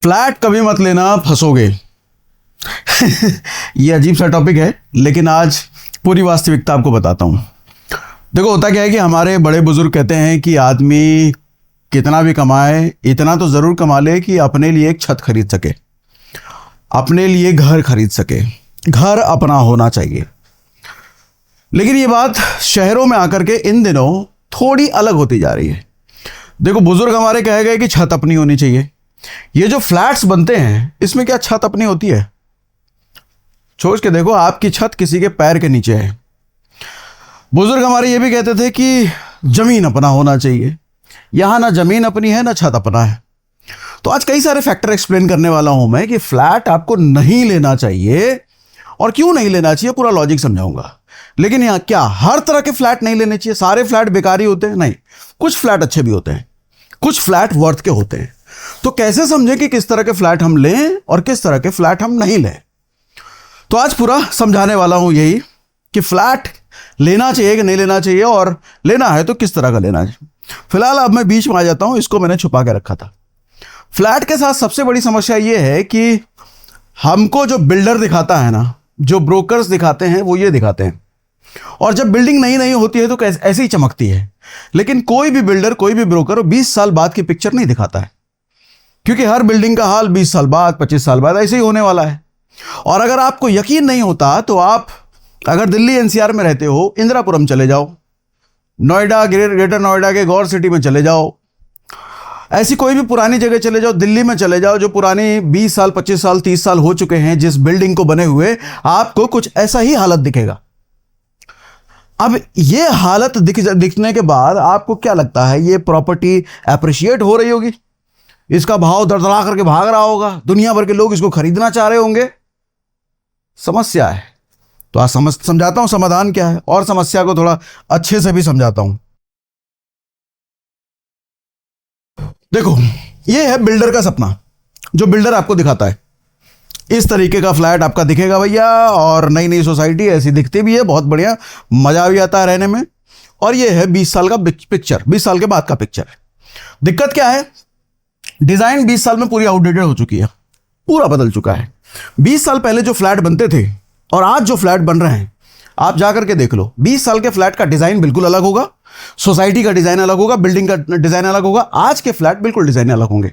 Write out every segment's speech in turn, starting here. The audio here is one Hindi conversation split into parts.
फ्लैट कभी मत लेना, फंसोगे। ये अजीब सा टॉपिक है, लेकिन आज पूरी वास्तविकता आपको बताता हूँ। देखो, होता क्या है कि हमारे बड़े बुजुर्ग कहते हैं कि आदमी कितना भी कमाए, इतना तो ज़रूर कमा ले कि अपने लिए एक छत खरीद सके, अपने लिए घर खरीद सके, घर अपना होना चाहिए। लेकिन ये बात शहरों में आकर के इन दिनों थोड़ी अलग होती जा रही है। देखो, बुजुर्ग हमारे कहे गए कि छत अपनी होनी चाहिए। ये जो फ्लैट्स बनते हैं, इसमें क्या छत अपनी होती है? सोच के देखो, आपकी छत किसी के पैर के नीचे है। बुजुर्ग हमारे ये भी कहते थे कि जमीन अपना होना चाहिए। यहां ना जमीन अपनी है, ना छत अपना है। तो आज कई सारे फैक्टर एक्सप्लेन करने वाला हूं मैं कि फ्लैट आपको नहीं लेना चाहिए और क्यों नहीं लेना चाहिए, पूरा लॉजिक समझाऊंगा। लेकिन यहां क्या हर तरह के फ्लैट नहीं लेने चाहिए? सारे फ्लैट बेकार ही होते हैं? नहीं, कुछ फ्लैट अच्छे भी होते हैं, कुछ फ्लैट वर्थ के होते हैं। तो कैसे समझें कि किस तरह के फ्लैट हम लें और किस तरह के फ्लैट हम नहीं लें? तो आज पूरा समझाने वाला हूं यही कि फ्लैट लेना चाहिए कि नहीं लेना चाहिए, और लेना है तो किस तरह का लेना चाहिए। फिलहाल अब मैं बीच में आ जाता हूं, इसको मैंने छुपा के रखा था। फ्लैट के साथ सबसे बड़ी समस्या यह है कि हमको जो बिल्डर दिखाता है ना, जो ब्रोकर्स दिखाते हैं, वो ये दिखाते हैं। और जब बिल्डिंग नई नई होती है तो ऐसे ही चमकती है। लेकिन कोई भी बिल्डर, कोई भी ब्रोकर 20 साल बाद की पिक्चर नहीं दिखाता है, क्योंकि हर बिल्डिंग का हाल 20 साल बाद, 25 साल बाद ऐसे ही होने वाला है। और अगर आपको यकीन नहीं होता तो आप अगर दिल्ली एनसीआर में रहते हो, इंदिरापुरम चले जाओ, नोएडा, ग्रेटर नोएडा के गौर सिटी में चले जाओ, ऐसी कोई भी पुरानी जगह चले जाओ, दिल्ली में चले जाओ, जो पुरानी 20 साल, 25 साल, 30 साल हो चुके हैं जिस बिल्डिंग को बने हुए, आपको कुछ ऐसा ही हालत दिखेगा। अब ये हालत दिखने के बाद आपको क्या लगता है? ये प्रॉपर्टी अप्रिशिएट हो रही होगी, इसका भाव दरदरा करके भाग रहा होगा, दुनिया भर के लोग इसको खरीदना चाह रहे होंगे। समस्या है। तो आज समझाता हूं समाधान क्या है, और समस्या को थोड़ा अच्छे से भी समझाता हूं। देखो, ये है बिल्डर का सपना, जो बिल्डर आपको दिखाता है। इस तरीके का फ्लैट आपका दिखेगा भैया, और नई नई सोसाइटी ऐसी दिखती भी है, बहुत बढ़िया, मजा भी आता है रहने में। और ये है 20 साल का पिक्चर, 20 साल के बाद का पिक्चर। दिक्कत क्या है? डिजाइन 20 साल में पूरी आउटडेटेड हो चुकी है, पूरा बदल चुका है। 20 साल पहले जो फ्लैट बनते थे और आज जो फ्लैट बन रहे हैं, आप जाकर के देख लो। 20 साल के फ्लैट का डिजाइन बिल्कुल अलग होगा, सोसाइटी का डिजाइन अलग होगा, बिल्डिंग का डिजाइन अलग होगा। आज के फ्लैट बिल्कुल डिजाइन अलग होंगे।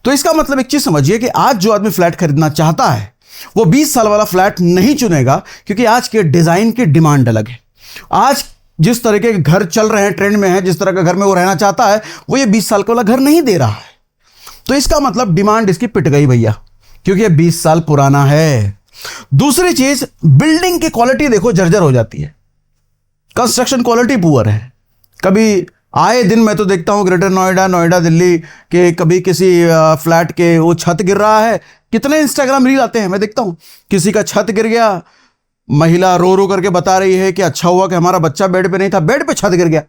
तो इसका मतलब एक चीज समझिए कि आज जो आदमी फ्लैट खरीदना चाहता है, वो 20 साल वाला फ्लैट नहीं चुनेगा, क्योंकि आज के डिजाइन की डिमांड अलग है। आज जिस तरह के घर चल रहे हैं, ट्रेंड में है, जिस तरह का घर में वो रहना चाहता है, वो ये 20 साल का वाला घर नहीं दे रहा है। तो इसका मतलब डिमांड इसकी पिट गई भैया, क्योंकि ये 20 साल पुराना है। दूसरी चीज, बिल्डिंग की क्वालिटी देखो जर्जर हो जाती है, कंस्ट्रक्शन क्वालिटी पुअर है। कभी आए दिन मैं तो देखता हूं ग्रेटर नोएडा, दिल्ली के, कभी किसी फ्लैट के वो छत गिर रहा है। कितने इंस्टाग्राम रील आते हैं, मैं देखता हूं, किसी का छत गिर गया, महिला रो रो करके बता रही है कि अच्छा हुआ कि हमारा बच्चा बेड पे नहीं था, बेड पे छत गिर गया।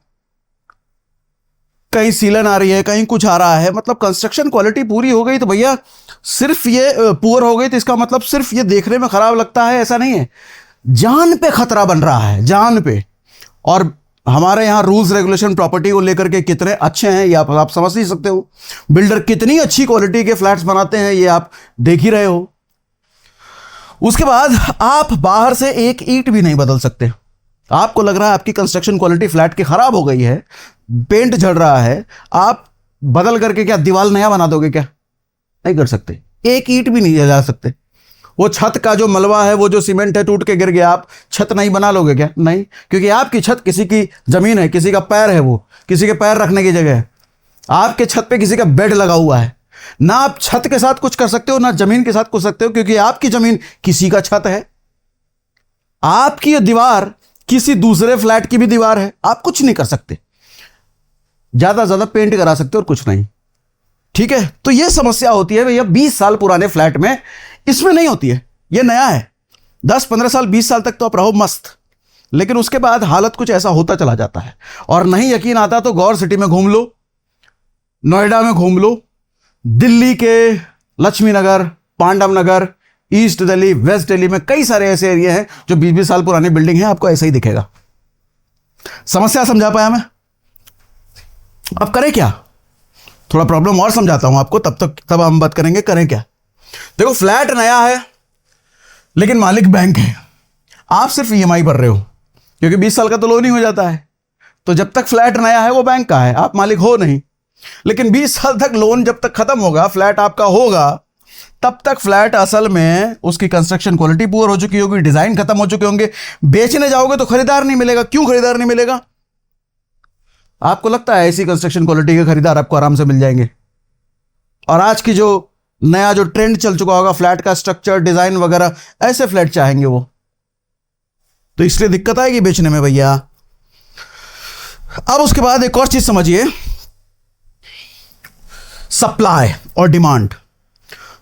कहीं सीलन आ रही है, कहीं कुछ आ रहा है। मतलब कंस्ट्रक्शन क्वालिटी पूरी हो गई तो भैया, सिर्फ ये पुअर हो गई तो इसका मतलब सिर्फ ये देखने में खराब लगता है ऐसा नहीं है। जान पे खतरा बन रहा है, जान पे। और हमारे यहाँ रूल्स रेगुलेशन प्रॉपर्टी को लेकर के कितने अच्छे हैं, ये आप समझ ही सकते हो। बिल्डर कितनी अच्छी क्वालिटी के फ्लैट्स बनाते हैं, ये आप देख ही रहे हो। उसके बाद आप बाहर से एक ईंट भी नहीं बदल सकते। आपको लग रहा है आपकी कंस्ट्रक्शन क्वालिटी फ्लैट की खराब हो गई है, पेंट झड़ रहा है, आप बदल करके क्या दीवार नया बना दोगे? क्या नहीं कर सकते, एक ईंट भी नहीं जा सकते। वो छत का जो मलबा है, वो जो सीमेंट है, टूट के गिर गया, आप छत नहीं बना लोगे क्या? नहीं, क्योंकि आपकी छत किसी की जमीन है, किसी का पैर है, वो किसी के पैर रखने की जगह है। आपके छत पे किसी का बेड लगा हुआ है। ना आप छत के साथ कुछ कर सकते हो, ना जमीन के साथ कुछ सकते हो, क्योंकि आपकी जमीन किसी का छत है। आपकी ये दीवार किसी दूसरे फ्लैट की भी दीवार है, आप कुछ नहीं कर सकते। ज्यादा पेंट करा सकते हो और कुछ नहीं। ठीक है, तो यह समस्या होती है भैया 20 साल पुराने फ्लैट में। इसमें नहीं होती है, यह नया है। 10-15 साल, 20 साल तक तो आप रहो मस्त, लेकिन उसके बाद हालत कुछ ऐसा होता चला जाता है। और नहीं यकीन आता तो गौर सिटी में घूम लो, नोएडा में घूम लो, दिल्ली के लक्ष्मी नगर, पांडव नगर, ईस्ट दिल्ली, वेस्ट दिल्ली में कई सारे ऐसे एरिया हैं जो 20-20 साल पुरानी बिल्डिंग है, आपको ऐसा ही दिखेगा। समस्या समझा पाया मैं? अब करें क्या? थोड़ा प्रॉब्लम और समझाता हूं आपको, तब हम बात करेंगे करें क्या। देखो फ्लैट नया है लेकिन मालिक बैंक है, आप सिर्फ ईएमआई भर रहे हो क्योंकि 20 साल का तो लोन ही हो जाता है। तो जब तक फ्लैट नया है वो बैंक का है, आप मालिक हो नहीं। लेकिन 20 साल तक लोन जब तक खत्म होगा, फ्लैट आपका होगा, तब तक फ्लैट असल में उसकी कंस्ट्रक्शन क्वालिटी पुअर हो चुकी होगी, डिजाइन खत्म हो चुके होंगे। बेचने जाओगे तो खरीदार नहीं मिलेगा। क्यों खरीदार नहीं मिलेगा? आपको लगता है ऐसी कंस्ट्रक्शन क्वालिटी के खरीदार आपको आराम से मिल जाएंगे? और आज की जो नया जो ट्रेंड चल चुका होगा फ्लैट का स्ट्रक्चर डिजाइन वगैरह, ऐसे फ्लैट चाहेंगे वो, तो इसलिए दिक्कत आएगी बेचने में भैया। अब उसके बाद एक और चीज समझिए, सप्लाई और डिमांड।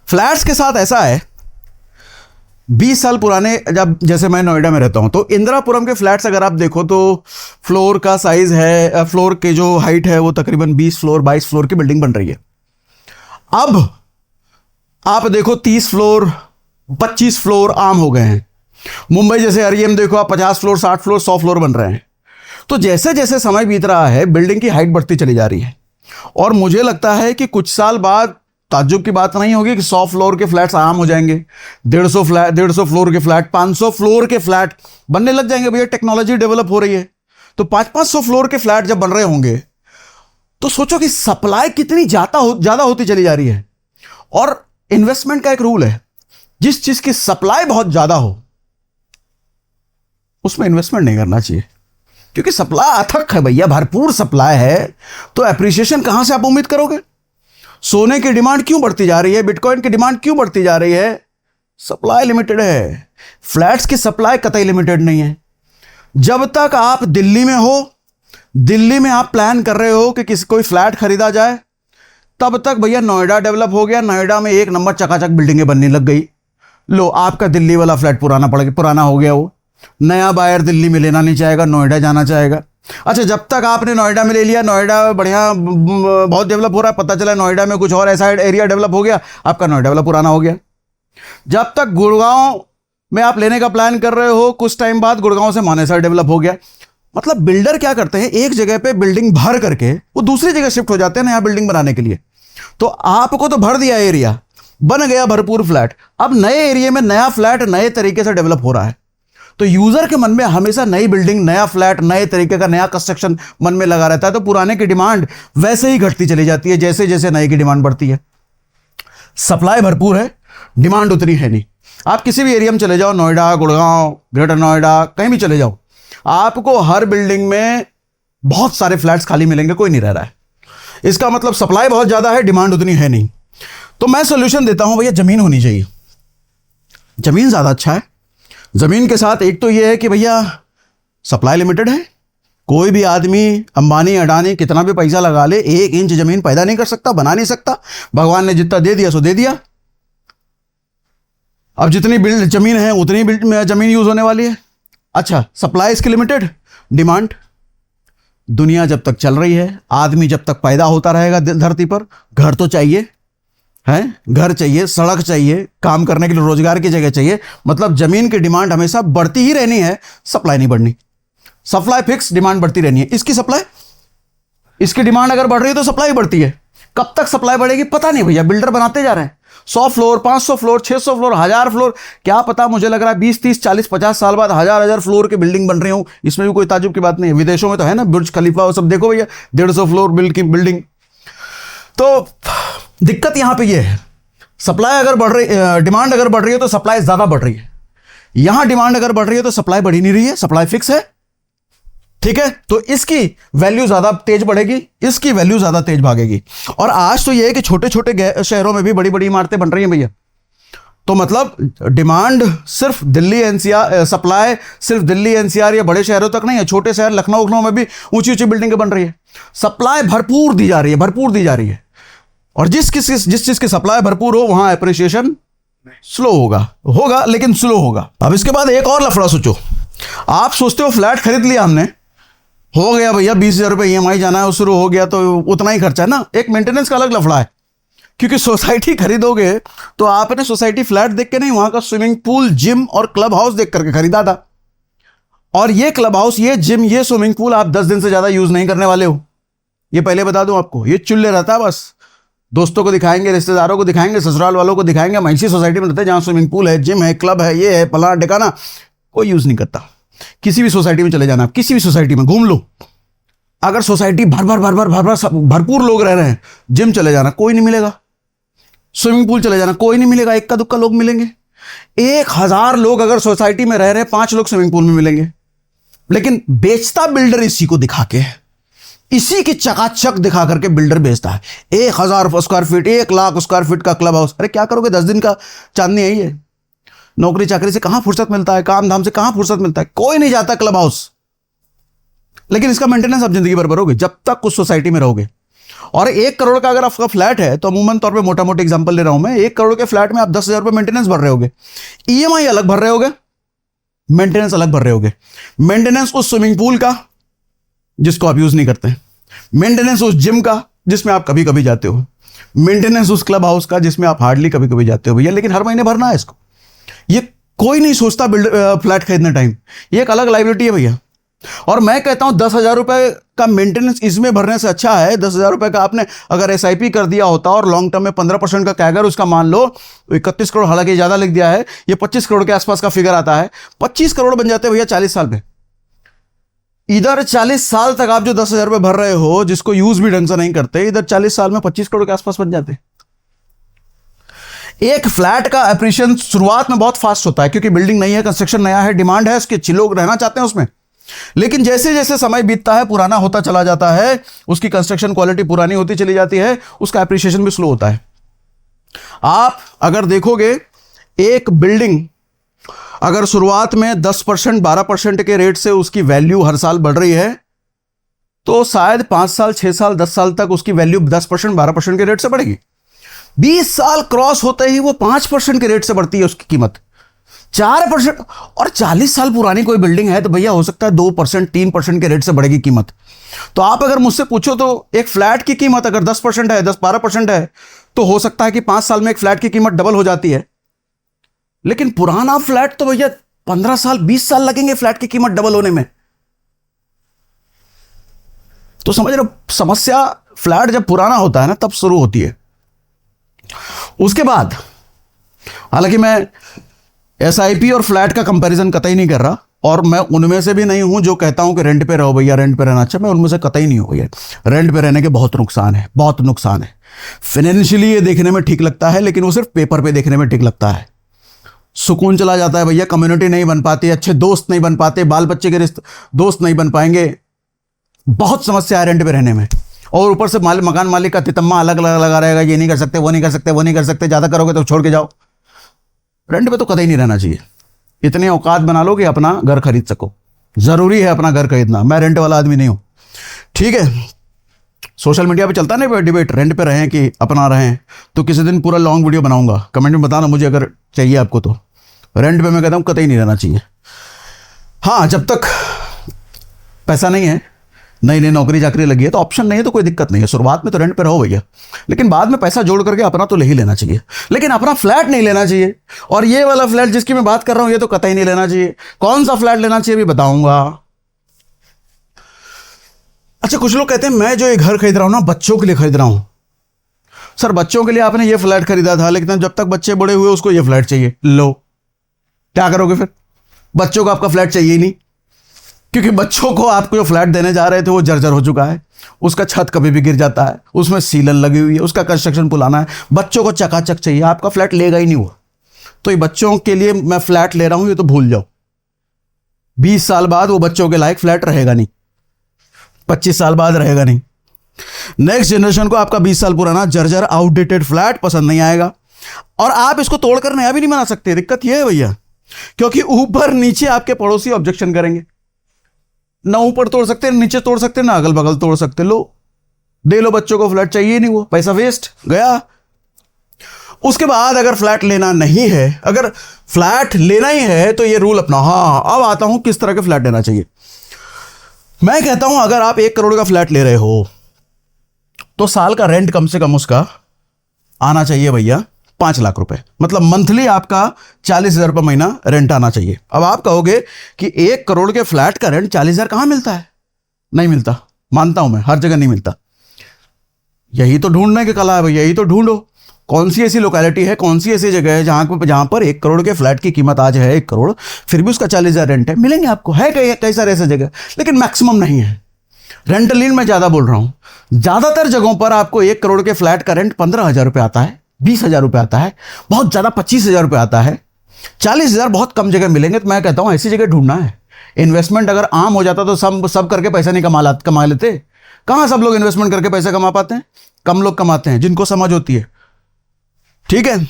फ्लैट्स के साथ ऐसा है, 20 साल पुराने, जब जैसे मैं नोएडा में रहता हूं तो इंदिरापुरम के फ्लैट्स अगर आप देखो तो फ्लोर का साइज है, फ्लोर के जो हाइट है वो तकरीबन 20 फ्लोर 22 फ्लोर की बिल्डिंग बन रही है। अब आप देखो 30 फ्लोर 25 फ्लोर आम हो गए हैं। मुंबई जैसे एरिया में देखो आप 50 फ्लोर 60 फ्लोर 100 फ्लोर बन रहे हैं। तो जैसे जैसे समय बीत रहा है बिल्डिंग की हाइट बढ़ती चली जा रही है, और मुझे लगता है कि कुछ साल बाद ताज्जुब की बात नहीं होगी कि 100 फ्लोर के फ्लैट्स आम हो जाएंगे, 150 फ्लोर के फ्लैट, 500 फ्लोर के फ्लैट बनने लग जाएंगे भैया। टेक्नोलॉजी डेवलप हो रही है, तो 500 फ्लोर के फ्लैट जब बन रहे होंगे तो सोचो कि सप्लाई कितनी ज्यादा होती चली जा रही है। और इन्वेस्टमेंट का एक रूल है, जिस चीज की सप्लाई बहुत ज्यादा हो उसमें इन्वेस्टमेंट नहीं करना चाहिए, क्योंकि सप्लाई अथक है भैया, भरपूर सप्लाई है, तो एप्रिसिएशन कहां से आप उम्मीद करोगे? सोने की डिमांड क्यों बढ़ती जा रही है, बिटकॉइन की डिमांड क्यों बढ़ती जा रही है? सप्लाई लिमिटेड है। फ्लैट्स की सप्लाई कतई लिमिटेड नहीं है। जब तक आप दिल्ली में हो, दिल्ली में आप प्लान कर रहे हो कि कोई फ्लैट खरीदा जाए, तब तक भैया नोएडा डेवलप हो गया, नोएडा में एक नंबर चकाचक बिल्डिंगें बनने लग गई। लो, आपका दिल्ली वाला फ्लैट पुराना हो गया, वो नया बायर दिल्ली में लेना नहीं चाहेगा, नोएडा जाना चाहेगा। अच्छा, जब तक आपने नोएडा में ले लिया, नोएडा बढ़िया बहुत डेवलप हो रहा है, पता चला नोएडा में कुछ और ऐसा एरिया डेवलप हो गया, आपका नोएडा वाला पुराना हो गया। जब तक गुड़गांव में आप लेने का प्लान कर रहे हो, कुछ टाइम बाद गुड़गांव से मानेसर डेवलप हो गया। मतलब बिल्डर क्या करते हैं, एक जगह पे बिल्डिंग भर करके वो दूसरी जगह शिफ्ट हो जाते हैं नया बिल्डिंग बनाने के लिए। तो आपको तो भर दिया एरिया, बन गया भरपूर फ्लैट, अब नए एरिया में नया फ्लैट नए तरीके से डेवलप हो रहा है। तो यूजर के मन में हमेशा नई बिल्डिंग, नया फ्लैट, नए तरीके का नया कंस्ट्रक्शन मन में लगा रहता है, तो पुराने की डिमांड वैसे ही घटती चली जाती है जैसे जैसे नए की डिमांड बढ़ती है। सप्लाई भरपूर है, डिमांड उतनी है नहीं। आप किसी भी एरिया में चले जाओ, नोएडा, गुड़गांव, ग्रेटर नोएडा, कहीं भी चले जाओ, आपको हर बिल्डिंग में बहुत सारे फ्लैट्स खाली मिलेंगे, कोई नहीं रह रहा है। इसका मतलब सप्लाई बहुत ज्यादा है, डिमांड उतनी है नहीं। तो मैं सोल्यूशन देता हूं भैया, जमीन होनी चाहिए। जमीन ज्यादा अच्छा है। जमीन के साथ एक तो यह है कि भैया सप्लाई लिमिटेड है, कोई भी आदमी अंबानी अडानी कितना भी पैसा लगा ले 1 इंच जमीन पैदा नहीं कर सकता, बना नहीं सकता। भगवान ने जितना दे दिया सो दे दिया। अब जितनी जमीन है उतनी जमीन यूज होने वाली है। अच्छा, सप्लाई इसकी लिमिटेड, डिमांड। दुनिया जब तक चल रही है, आदमी जब तक पैदा होता रहेगा धरती पर, घर तो चाहिए है, घर चाहिए, सड़क चाहिए, काम करने के लिए रोजगार की जगह चाहिए। मतलब जमीन की डिमांड हमेशा बढ़ती ही रहनी है, सप्लाई नहीं बढ़नी। सप्लाई फिक्स, डिमांड बढ़ती रहनी है। इसकी सप्लाई, इसकी डिमांड अगर बढ़ रही है तो सप्लाई बढ़ती है। कब तक सप्लाई बढ़ेगी पता नहीं भैया, बिल्डर बनाते जा रहे हैं 100 फ्लोर 500 फ्लोर 600 फ्लोर 1000 फ्लोर, क्या पता, मुझे लग रहा है 20 30 40 50 साल बाद 1000 फ्लोर की बिल्डिंग बन रही हूं। इसमें भी कोई ताजुब की बात नहीं है। विदेशों में तो है ना, बुर्ज खलीफा वो सब देखो भैया, 150 फ्लोर की बिल्डिंग। तो दिक्कत यहां पे ये है, सप्लाई अगर बढ़ रही, डिमांड अगर बढ़ रही है तो सप्लाई ज्यादा बढ़ रही है। यहां डिमांड अगर बढ़ रही है तो सप्लाई बढ़ ही नहीं रही है, सप्लाई फिक्स है, ठीक है। तो इसकी वैल्यू ज्यादा तेज बढ़ेगी, इसकी वैल्यू ज्यादा तेज भागेगी। और आज तो यह है कि छोटे छोटे शहरों में भी बड़ी बड़ी इमारतें बन रही हैं भैया। तो मतलब डिमांड सिर्फ दिल्ली एनसीआर, सप्लाई सिर्फ दिल्ली एनसीआर या बड़े शहरों तक नहीं है, छोटे शहर लखनऊ में भी ऊंची ऊंची बिल्डिंगें बन रही है। सप्लाई भरपूर दी जा रही है, भरपूर दी जा रही है। और जिस चीज की सप्लाई भरपूर हो वहां एप्रिसिएशन स्लो होगा लेकिन स्लो होगा। अब इसके बाद एक और लफड़ा सोचो। आप सोचते हो फ्लैट खरीद लिया हमने, हो गया भैया 20,000 रुपये ईएमआई जाना है, शुरू हो गया तो उतना ही खर्चा है ना। एक मेंटेनेंस का अलग लफड़ा है, क्योंकि सोसाइटी खरीदोगे तो आपने सोसाइटी फ्लैट देख के नहीं, वहां का स्विमिंग पूल, जिम और क्लब हाउस देख करके खरीदा था। और ये क्लब हाउस, ये जिम, ये स्विमिंग पूल आप 10 दिन से ज्यादा यूज नहीं करने वाले हो, ये पहले बता दूं आपको। ये चुल्ले रहता है बस, दोस्तों को दिखाएंगे, रिश्तेदारों को दिखाएंगे, ससुराल वालों को दिखाएंगे। हम ऐसी सोसाइटी में रहते हैं जहाँ स्विमिंग पूल है, जिम है, क्लब है, ये है, फलाना ठिकाना, कोई यूज नहीं करता। किसी भी सोसाइटी में चले जाना, आप किसी भी सोसाइटी में घूम लो, अगर सोसाइटी भरपूर लोग रह रहे हैं, जिम चले जाना कोई नहीं मिलेगा, स्विमिंग पूल चले जाना कोई नहीं मिलेगा, इक्का दुक्का लोग मिलेंगे। 1000 लोग अगर सोसाइटी में रह रहे हैं, 5 लोग स्विमिंग पूल में मिलेंगे। लेकिन बेचता बिल्डर इसी को दिखा के, इसी की चकाचक दिखा करके बिल्डर बेचता है। 1000 square feet, 1 lakh square feet का क्लब हाउस। अरे क्या करोगे, 10 दिन का चांदनी है ये। नौकरी चाकरी से कहां फुर्सत मिलता है, काम धाम से कहां फुर्सत मिलता है, कोई नहीं जाता क्लब हाउस। लेकिन इसका मेंटेनेंस आप जिंदगी भर भरोगे जब तक उस सोसाइटी में रहोगे। और 1 करोड़ का अगर आपका फ्लैट है, तो अमूमन तौर पे मोटा मोटी एग्जांपल ले रहा हूं मैं, 1 करोड़ के फ्लैट में आप 10,000 रुपए मेंटेनेंस भर रहे होगे, ईएमआई अलग भर रहे होगे, मेंटेनेंस अलग भर रहे होगे। मेंटेनेंस उस स्विमिंग पूल का जिसको आप यूज नहीं करते, मेंटेनेंस उस जिम का जिसमें आप कभी कभी जाते हो, मेंटेनेंस उस क्लब हाउस का जिसमें आप हार्डली कभी कभी जाते हो भैया, लेकिन हर महीने भरना है इसको। ये कोई नहीं सोचता फ्लैट खरीदने टाइम, ये एक अलग लाइबिलिटी है भैया। और मैं कहता हूं 10,000 रुपए का मेंटेनेंस इसमें भरने से अच्छा है, 10,000 रुपए का आपने अगर एसआईपी कर दिया होता और लॉन्ग टर्म में 15% का कैगर उसका मान लो 31 करोड़, हालांकि ज्यादा लिख दिया है, ये 25 करोड़ के आसपास का फिगर आता है। 25 करोड़ बन जाते हैं भैया 40 साल में। इधर 40 साल तक आप जो 10,000 रुपए भर रहे हो, जिसको यूज भी ढंग से नहीं करते, इधर 40 साल में 25 करोड़ के आसपास बन जाते। एक फ्लैट का एप्रिशिएशन शुरुआत में बहुत फास्ट होता है, क्योंकि बिल्डिंग नई है, कंस्ट्रक्शन नया है, डिमांड है उसकी, अच्छे लोग रहना चाहते हैं उसमें। लेकिन जैसे जैसे समय बीतता है, पुराना होता चला जाता है, उसकी कंस्ट्रक्शन क्वालिटी पुरानी होती चली जाती है, उसका एप्रिशिएशन भी स्लो होता है। आप अगर देखोगे, एक बिल्डिंग अगर शुरुआत में 10% 12% के रेट से उसकी वैल्यू हर साल बढ़ रही है, तो शायद 5 साल 6 साल 10 साल तक उसकी वैल्यू 10% 12% के रेट से बढ़ेगी। 20 साल क्रॉस होते ही वो 5% के रेट से बढ़ती है उसकी कीमत, 4%। और 40 साल पुरानी कोई बिल्डिंग है तो भैया हो सकता है 2% 3% के रेट से बढ़ेगी कीमत। तो आप अगर मुझसे पूछो तो एक फ्लैट की कीमत अगर 10% है, 10-12% है, तो हो सकता है कि 5 साल में एक फ्लैट की कीमत डबल हो जाती है। लेकिन पुराना फ्लैट तो भैया 15 साल 20 साल लगेंगे फ्लैट की कीमत डबल होने में। तो समझ रहे हो, समस्या फ्लैट जब पुराना होता है ना, तब शुरू होती है। उसके बाद, हालांकि मैं एसआईपी और फ्लैट का कंपैरिजन कतई नहीं कर रहा, और मैं उनमें से भी नहीं हूं जो कहता हूं कि रेंट पे रहो भैया, रेंट पे रहना अच्छा, मैं उनमें से कतई नहीं हूं भैया। रेंट पे रहने के बहुत नुकसान है, बहुत नुकसान है। फाइनेंशियली ये देखने में ठीक लगता है, लेकिन वो सिर्फ पेपर पे देखने में ठीक लगता है। सुकून चला जाता है भैया, कम्युनिटी नहीं बन पाती, अच्छे दोस्त नहीं बन पाते, बाल बच्चे के रिश्ते दोस्त नहीं बन पाएंगे, बहुत समस्या है रेंट पे रहने में। और ऊपर से मकान मालिक का तितम्मा अलग अलग लगा रहेगा, ये नहीं कर सकते, वो नहीं कर सकते, वो नहीं कर सकते, ज्यादा करोगे तो छोड़ के जाओ। रेंट पे तो कतई नहीं रहना चाहिए। इतने औकात बना लो कि अपना घर खरीद सको। जरूरी है अपना घर खरीदना, मैं रेंट वाला आदमी नहीं हूं, ठीक है। सोशल मीडिया पे चलता नहीं डिबेट, रेंट पे रहें कि अपना रहें, तो किसी दिन पूरा लॉन्ग वीडियो बनाऊंगा, कमेंट में बताना मुझे अगर चाहिए आपको। तो रेंट पे मैं कहता हूं कतई नहीं रहना चाहिए। हाँ, जब तक पैसा नहीं है, नई नई नौकरी चाकरी लगी है, तो ऑप्शन नहीं है तो कोई दिक्कत नहीं है, शुरुआत में तो रेंट पे रहो भैया, लेकिन बाद में पैसा जोड़ करके अपना तो ले ही लेना चाहिए। लेकिन अपना फ्लैट नहीं लेना चाहिए। और ये वाला फ्लैट जिसकी मैं बात कर रहा हूं, ये तो कतई नहीं लेना चाहिए। कौन सा फ्लैट लेना चाहिए भी बताऊंगा। अच्छा, कुछ लोग कहते हैं मैं जो ये घर खरीद रहा हूं ना, बच्चों के लिए खरीद रहा हूं। सर, बच्चों के लिए आपने ये फ्लैट खरीदा था, लेकिन जब तक बच्चे बड़े हुए उसको ये फ्लैट चाहिए, लो क्या करोगे फिर? बच्चों को आपका फ्लैट चाहिए ही नहीं, क्योंकि बच्चों को आपको जो फ्लैट देने जा रहे थे वो जर्जर हो चुका है, उसका छत कभी भी गिर जाता है, उसमें सीलन लगी हुई है, उसका कंस्ट्रक्शन पुराना है, बच्चों को चकाचक चाहिए, आपका फ्लैट लेगा ही नहीं वो। तो ये बच्चों के लिए मैं फ्लैट ले रहा हूं, ये तो भूल जाओ। 20 साल बाद वो बच्चों के लायक फ्लैट रहेगा नहीं, 25 साल बाद रहेगा नहीं। नेक्स्ट जनरेशन को आपका 20 साल पुराना जर्जर आउटडेटेड फ्लैट पसंद नहीं आएगा, और आप इसको तोड़कर नया भी नहीं बना सकते। दिक्कत यह है भैया, क्योंकि ऊपर नीचे आपके पड़ोसी ऑब्जेक्शन करेंगे। ना ऊपर तोड़ सकते, नीचे तोड़ सकते, ना अगल बगल तोड़ सकते। लो दे लो, बच्चों को फ्लैट चाहिए नहीं, वो पैसा वेस्ट गया। उसके बाद अगर फ्लैट लेना नहीं है, अगर फ्लैट लेना ही है तो ये रूल अपना। हाँ, अब आता हूं किस तरह के फ्लैट लेना चाहिए। मैं कहता हूं अगर आप 1 करोड़ का फ्लैट ले रहे हो, तो साल का रेंट कम से कम उसका आना चाहिए भैया 5 लाख रुपए, मतलब मंथली आपका 40,000 रुपये महीना रेंट आना चाहिए। अब आप कहोगे कि 1 करोड़ के फ्लैट का रेंट 40,000 कहां मिलता है? नहीं मिलता, मानता हूं मैं, हर जगह नहीं मिलता। यही तो ढूंढने की कला है भाई, यही तो ढूंढो। कौन सी ऐसी लोकेलिटी है, कौन सी ऐसी जगह है जहां पर 1 करोड़ के फ्लैट की कीमत आज है 1 करोड़, फिर भी उसका 40,000 रेंट है। मिलेंगे आपको, है कई सारे ऐसे जगह, लेकिन मैक्सिमम नहीं है। रेंटल इन मैं ज़्यादा बोल रहा हूं। ज़्यादातर जगहों पर आपको 1 करोड़ के फ्लैट का रेंट 15,000 रुपये आता है, 20,000 रुपये आता है, बहुत ज़्यादा 25,000 रुपये आता है, 40,000 बहुत कम जगह मिलेंगे। तो मैं कहता हूं ऐसी जगह ढूंढना है। इन्वेस्टमेंट अगर आम हो जाता तो सब करके पैसा नहीं कमा लेते। कहां सब लोग इन्वेस्टमेंट करके पैसा कमा पाते हैं? कम लोग कमाते हैं, जिनको समझ होती है। ठीक है,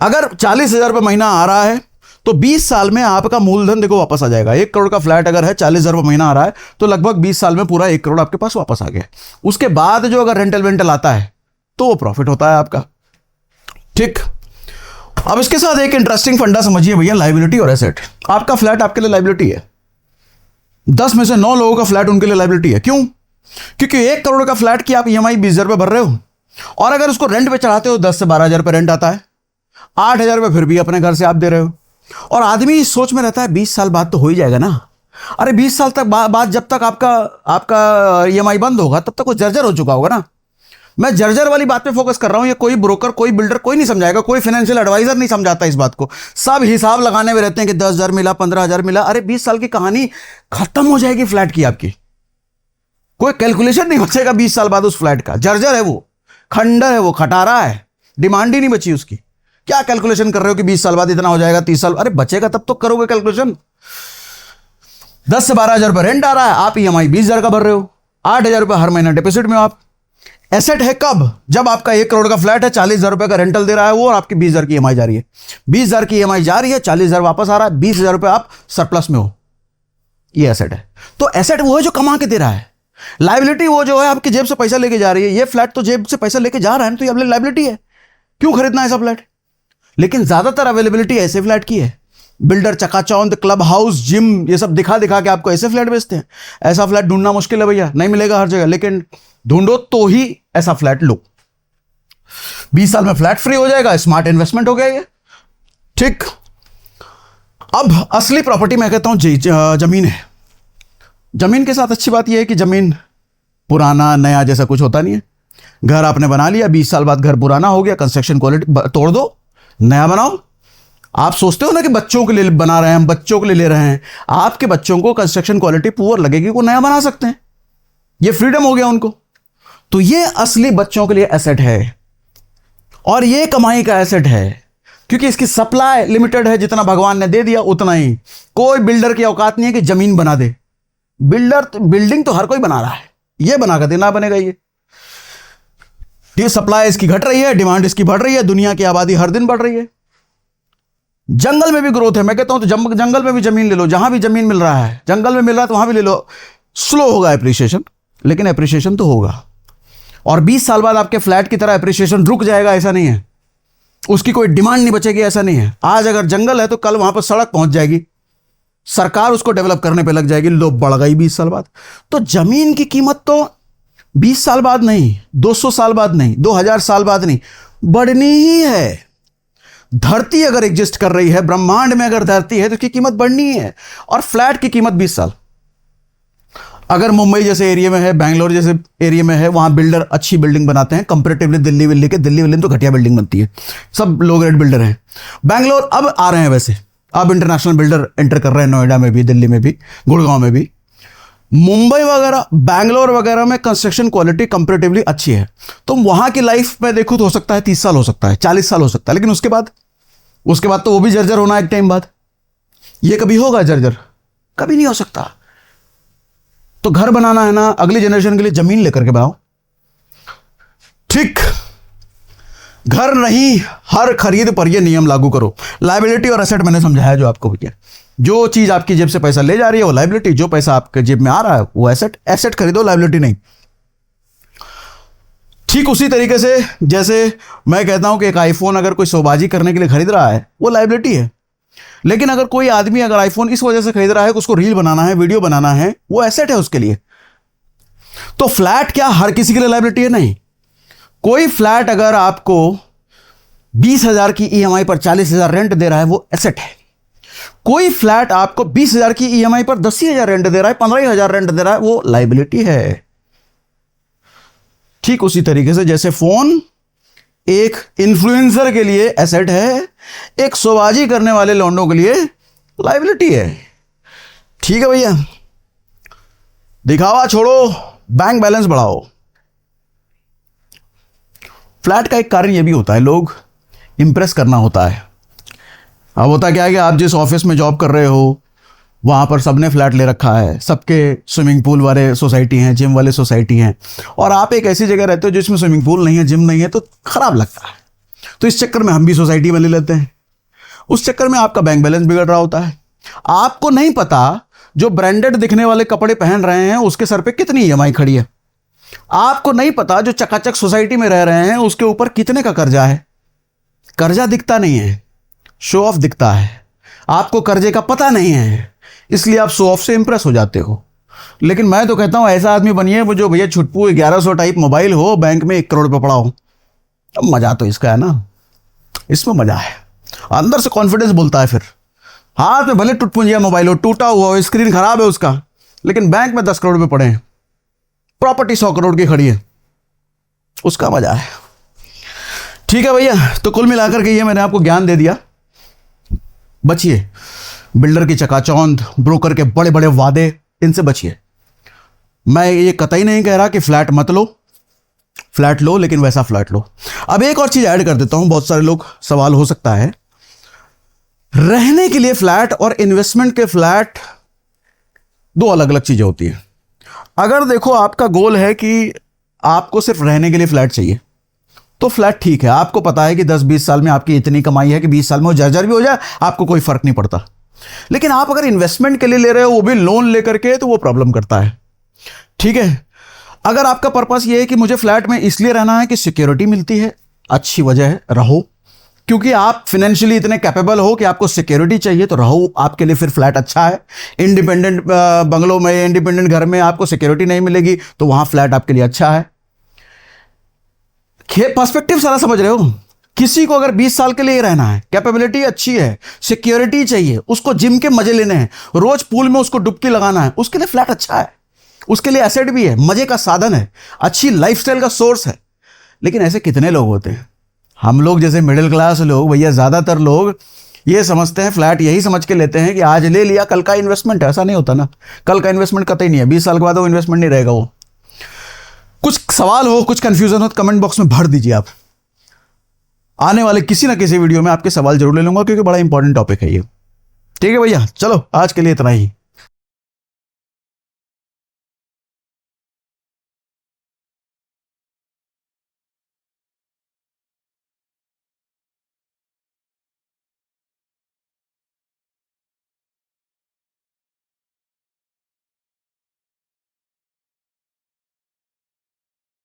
अगर 40,000 रुपये महीना आ रहा है तो 20 साल में आपका मूलधन देखो वापस आ जाएगा। 1 करोड़ का फ्लैट अगर है, 40,000 रुपये महीना आ रहा है, तो लगभग 20 साल में पूरा 1 करोड़ आपके पास वापस आ गया। उसके बाद जो अगर रेंटल वेंटल आता है तो वो प्रॉफिट होता है आपका। ठीक, अब इसके साथ एक इंटरेस्टिंग फंडा समझिए भैया, लाइबिलिटी और एसेट। आपका फ्लैट आपके लिए लाइबिलिटी है। 10 में से 9 लोगों का फ्लैट उनके लिए लाइबिलिटी है। क्यों? क्योंकि 1 करोड़ का फ्लैट की आप EMI 20,000 रुपये भर रहे हो, और अगर उसको रेंट पे चढ़ाते हो 10 से 12,000 रुपये रेंट आता है, 8,000 रुपये फिर भी अपने घर से आप दे रहे हो। और आदमी इस सोच में रहता है 20 साल बाद तो हो ही जाएगा ना। अरे 20 साल तक बाद जब तक आपका EMI बंद होगा तब तक वो जर्जर हो चुका होगा ना। मैं जर्जर वाली बात पे फोकस कर रहा हूं। ये कोई ब्रोकर, कोई बिल्डर, कोई नहीं समझाएगा, कोई फाइनेंशियल एडवाइजर नहीं समझाता इस बात को। सब हिसाब लगाने में रहते हैं कि 10,000 मिला, 15,000 मिला। अरे 20 साल की कहानी खत्म हो जाएगी फ्लैट की आपकी। कोई कैलकुलेशन नहीं बचेगा 20 साल बाद उस फ्लैट का। जर्जर है वो, खंडर है वो, खटारा है, डिमांड ही नहीं बची उसकी। क्या कैलकुलेशन कर रहे हो कि 20 साल बाद इतना हो जाएगा, 30 साल? अरे बचेगा तब तो करोगे कैलकुलेशन। 10 से 12,000 रुपये रेंट आ रहा है, आप EMI 20,000 का भर रहे हो, 8,000 रुपये हर महीना डिपॉजिट में हो आप। एसेट है कब? जब आपका 1 करोड़ का फ्लैट है, 40,000 रुपये का रेंटल दे रहा है वो, और आपकी 20,000 की EMI जा रही है। 20,000 की EMI जा रही है, 40,000 वापस आ रहा है, 20,000 रुपये आप सरप्लस में हो। ये एसेट है। तो एसेट वो है जो कमा के दे रहा है। लाइबिलिटी वो जो है आपकी जेब से पैसा लेके जा रही है। ये फ्लैट तो जेब से पैसा लेके जा रहा है, तो ये अपनी लाइबिलिटी है। क्यों खरीदना ऐसा फ्लैट? लेकिन ज्यादातर अवेलेबिलिटी ऐसे फ्लैट की है। बिल्डर चकाचौंध, क्लब हाउस, जिम, ये सब दिखा दिखा के आपको ऐसे फ्लैट बेचते हैं। ऐसा फ्लैट ढूंढना मुश्किल है भैया, नहीं मिलेगा हर जगह, लेकिन ढूंढो तो ही ऐसा फ्लैट लो। 20 साल में फ्लैट फ्री हो जाएगा, स्मार्ट इन्वेस्टमेंट हो गया ये। ठीक, अब असली प्रॉपर्टी मैं कहता हूं जमीन है। जमीन के साथ अच्छी बात यह है कि जमीन पुराना नया जैसा कुछ होता नहीं है। घर आपने बना लिया, 20 साल बाद घर पुराना हो गया, कंस्ट्रक्शन क्वालिटी तोड़ दो, नया बनाओ। आप सोचते हो ना कि बच्चों के लिए बना रहे हैं, हम बच्चों के लिए ले रहे हैं। आपके बच्चों को कंस्ट्रक्शन क्वालिटी पुअर लगेगी, वो नया बना सकते हैं, ये फ्रीडम हो गया उनको। तो ये असली बच्चों के लिए एसेट है, और ये कमाई का एसेट है, क्योंकि इसकी सप्लाई लिमिटेड है। जितना भगवान ने दे दिया उतना ही। कोई बिल्डर की औकात नहीं है कि जमीन बना दे। बिल्डिंग तो हर कोई बना रहा है, ये बना कर देना बनेगा। ये सप्लाई इसकी घट रही है, डिमांड इसकी बढ़ रही है, दुनिया की आबादी हर दिन बढ़ रही है। जंगल में भी ग्रोथ है। मैं कहता हूं तो जंगल में भी जमीन ले लो, जहां भी जमीन मिल रहा है, जंगल में मिल रहा है तो वहां भी ले लो। स्लो होगा एप्रिसिएशन, लेकिन एप्रिसिएशन तो होगा। और 20 साल बाद आपके फ्लैट की तरह एप्रिसिएशन रुक जाएगा ऐसा नहीं है, उसकी कोई डिमांड नहीं बचेगी ऐसा नहीं है। आज अगर जंगल है तो कल वहां पर सड़क पहुंच जाएगी, सरकार उसको डेवलप करने पे लग जाएगी, लो बढ़ गई 20 साल बाद। तो जमीन की कीमत तो 20 साल बाद नहीं, 200 साल बाद नहीं, 2000 साल बाद नहीं, बढ़नी ही है। धरती अगर एग्जिस्ट कर रही है, ब्रह्मांड में अगर धरती है, तो उसकी कीमत बढ़नी ही है। और फ्लैट की कीमत 20 साल। अगर मुंबई जैसे एरिया में है, बैंगलोर जैसे एरिया में है, वहां बिल्डर अच्छी बिल्डिंग बनाते हैं कंपैरेटिवली दिल्ली विल्ली तो घटिया बिल्डिंग बनती है, सब लो ग्रेड बिल्डर हैं। बैंगलोर अब आ रहे हैं, वैसे अब इंटरनेशनल बिल्डर एंटर कर रहे हैं, नोएडा में भी, दिल्ली में भी, गुड़गांव में भी। मुंबई वगैरह, बैंगलोर वगैरह में कंस्ट्रक्शन क्वालिटी कंपैरेटिवली अच्छी है। तो वहां की लाइफ में देखो तो हो सकता है 30 साल हो सकता है, 40 साल हो सकता है, लेकिन उसके बाद तो वो भी जर्जर होना एक टाइम बाद। ये कभी होगा जर्जर? कभी नहीं हो सकता। तो घर बनाना है ना, अगली जनरेशन के लिए जमीन लेकर के बनाओ। ठीक, घर नहीं, हर खरीद पर यह नियम लागू करो। लायबिलिटी और एसेट मैंने समझाया जो आपको भैया। जो चीज आपकी जेब से पैसा ले जा रही है वो लायबिलिटी, जो पैसा आपके जेब में आ रहा है वो एसेट। एसेट खरीदो, लायबिलिटी नहीं। ठीक उसी तरीके से जैसे मैं कहता हूं कि एक आईफोन अगर कोई शोबाजी करने के लिए खरीद रहा है वो लायबिलिटी है, लेकिन अगर कोई आदमी अगर आईफोन इस वजह से खरीद रहा है कि उसको रील बनाना है, वीडियो बनाना है, वो एसेट है उसके लिए। तो फ्लैट क्या हर किसी के लिए लायबिलिटी है? नहीं। कोई फ्लैट अगर आपको 20,000 की EMI पर 40,000 रेंट दे रहा है वो एसेट है। कोई फ्लैट आपको 20,000 की EMI पर 10,000 रेंट दे रहा है, 15,000 रेंट दे रहा है, वो लायबिलिटी है। ठीक उसी तरीके से जैसे फोन एक इन्फ्लुएंसर के लिए एसेट है, एक शोबाजी करने वाले लौंडों के लिए लाइबिलिटी है। ठीक है भैया, दिखावा छोड़ो, बैंक बैलेंस बढ़ाओ। फ्लैट का एक कारण यह भी होता है, लोग इंप्रेस करना होता है। अब होता क्या है कि आप जिस ऑफिस में जॉब कर रहे हो वहाँ पर सबने फ्लैट ले रखा है, सबके स्विमिंग पूल वाले सोसाइटी हैं, जिम वाले सोसाइटी हैं, और आप एक ऐसी जगह रहते हो जिसमें स्विमिंग पूल नहीं है, जिम नहीं है, तो खराब लगता है। तो इस चक्कर में हम भी सोसाइटी में ले लेते हैं। उस चक्कर में आपका बैंक बैलेंस बिगड़ रहा होता है। आपको नहीं पता जो ब्रांडेड दिखने वाले कपड़े पहन रहे हैं उसके सर पे कितनी ईएमआई खड़ी है। आपको नहीं पता जो चकाचक सोसाइटी में रह रहे हैं उसके ऊपर कितने का कर्जा है। कर्जा दिखता नहीं है, शो ऑफ दिखता है। आपको कर्जे का पता नहीं है, इसलिए आप शो ऑफ से इंप्रेस हो जाते हो। लेकिन मैं तो कहता हूं ऐसा आदमी बनिए वो जो भैया छुटपू 1100 टाइप मोबाइल हो, बैंक में 1 करोड़ रुपये पड़ा हो। अब मजा तो इसका है ना, इसमें मजा है। अंदर से कॉन्फिडेंस बोलता है। फिर हाथ में भले टुटपुंजिया मोबाइल हो, टूटा हुआ हो, स्क्रीन खराब है उसका, लेकिन बैंक में 10 करोड़ रुपये पड़े हैं, प्रॉपर्टी 100 करोड़ की खड़ी है, उसका मजा है। ठीक है भैया, तो कुल मिलाकर के ये मैंने आपको ज्ञान दे दिया। बचिए बिल्डर की चकाचौंध, ब्रोकर के बड़े बड़े वादे, इनसे बचिए। मैं ये कतई नहीं कह रहा कि फ्लैट मत लो, फ्लैट लो, लेकिन वैसा फ्लैट लो। अब एक और चीज ऐड कर देता हूं, बहुत सारे लोग सवाल हो सकता है, रहने के लिए फ्लैट और इन्वेस्टमेंट के फ्लैट दो अलग अलग चीजें होती हैं। अगर देखो आपका गोल है कि आपको सिर्फ रहने के लिए फ्लैट चाहिए तो फ्लैट ठीक है, आपको पता है कि 10-20 साल में आपकी इतनी कमाई है कि 20 साल में वो जर्जर भी हो जाए आपको कोई फर्क नहीं पड़ता। लेकिन आप अगर इन्वेस्टमेंट के लिए ले रहे हो, वो भी लोन लेकर के, तो वो प्रॉब्लम करता है। ठीक है, अगर आपका पर्पस ये है कि मुझे फ्लैट में इसलिए रहना है कि सिक्योरिटी मिलती है, अच्छी वजह है, रहो। क्योंकि आप फाइनेंशियली इतने कैपेबल हो कि आपको सिक्योरिटी चाहिए, तो रहो, आपके लिए फिर फ्लैट अच्छा है। इंडिपेंडेंट बंगलों में, इंडिपेंडेंट घर में आपको सिक्योरिटी नहीं मिलेगी, तो वहां फ्लैट आपके लिए अच्छा है। पर्सपेक्टिव सारा समझ रहे हो। किसी को अगर 20 साल के लिए रहना है, कैपेबिलिटी अच्छी है, सिक्योरिटी चाहिए, उसको जिम के मजे लेने हैं, रोज पूल में उसको डुबकी लगाना है, उसके लिए फ्लैट अच्छा है। उसके लिए एसेट भी है, मजे का साधन है, अच्छी लाइफस्टाइल का सोर्स है। लेकिन ऐसे कितने लोग होते हैं, हम लोग जैसे मिडिल क्लास लोग, भैया ज्यादातर लोग ये समझते हैं, फ्लैट यही समझ के लेते हैं कि आज ले लिया कल का इन्वेस्टमेंट है। ऐसा नहीं होता ना, कल का इन्वेस्टमेंट कतई नहीं है, 20 साल के बाद वो इन्वेस्टमेंट नहीं रहेगा। वो कुछ सवाल हो, कुछ कंफ्यूजन हो तो कमेंट बॉक्स में भर दीजिए आप। आने वाले किसी ना किसी वीडियो में आपके सवाल जरूर ले लूंगा, क्योंकि बड़ा इंपॉर्टेंट टॉपिक है ये। ठीक है भैया, चलो आज के लिए इतना ही।